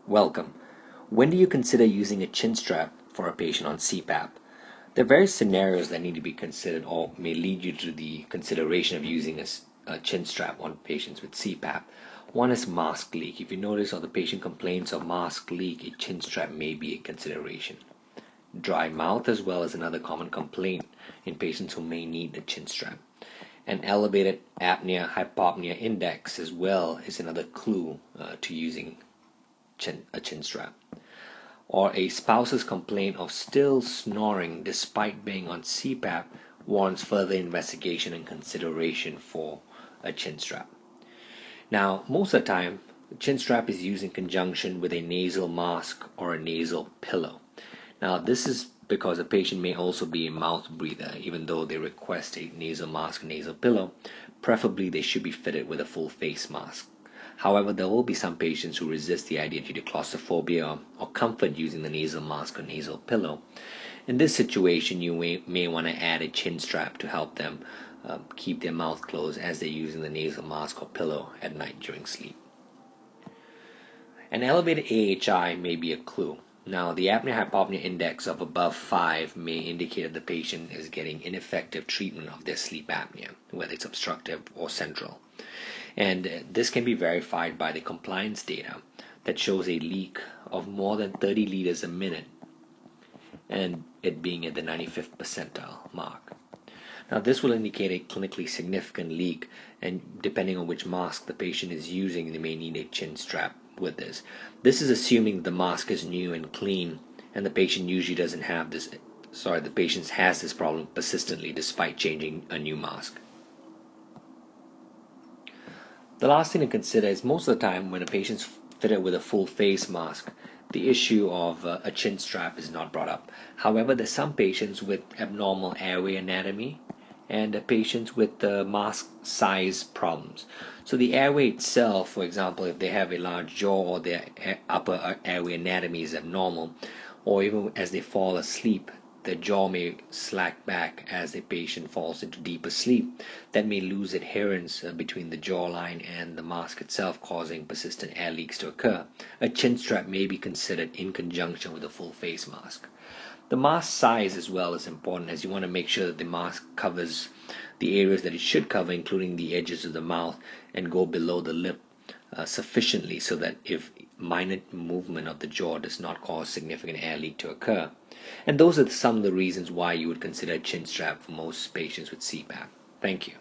Welcome. When do you consider using a chin strap for a patient on CPAP? There are various scenarios that need to be considered or may lead you to the consideration of using a chin strap on patients with CPAP. One is mask leak. If you notice or the patient complains of mask leak, a chin strap may be a consideration. Dry mouth as well is another common complaint in patients who may need the chin strap. An elevated apnea-hypopnea index as well is another clue to using a chin strap. Or a spouse's complaint of still snoring despite being on CPAP warrants further investigation and consideration for a chin strap. Now, most of the time, the chin strap is used in conjunction with a nasal mask or a nasal pillow. Now, this is because a patient may also be a mouth breather, even though they request a nasal mask or nasal pillow. Preferably, they should be fitted with a full face mask. However, there will be some patients who resist the idea due to claustrophobia or comfort using the nasal mask or nasal pillow. In this situation, you may want to add a chin strap to help them keep their mouth closed as they're using the nasal mask or pillow at night during sleep. An elevated AHI may be a clue. Now, the apnea-hypopnea index of above 5 may indicate that the patient is getting ineffective treatment of their sleep apnea, whether it's obstructive or central. And this can be verified by the compliance data that shows a leak of more than 30 liters a minute and it being at the 95th percentile mark. Now, this will indicate a clinically significant leak, and depending on which mask the patient is using, they may need a chin strap with this. This is assuming the mask is new and clean, and the patient usually doesn't have this. The patient has this problem persistently despite changing a new mask. The last thing to consider is most of the time when a patient's fitted with a full face mask, the issue of a chin strap is not brought up. However, there's some patients with abnormal airway anatomy and patients with mask size problems. So the airway itself, for example, if they have a large jaw or their upper airway anatomy is abnormal, or even as they fall asleep, the jaw may slack back as the patient falls into deeper sleep. That may lose adherence between the jawline and the mask itself, causing persistent air leaks to occur. A chin strap may be considered in conjunction with a full face mask. The mask size as well is important, as you want to make sure that the mask covers the areas that it should cover, including the edges of the mouth, and go below the lip sufficiently so that if minor movement of the jaw does not cause significant air leak to occur. And those are some of the reasons why you would consider a chin strap for most patients with CPAP. Thank you.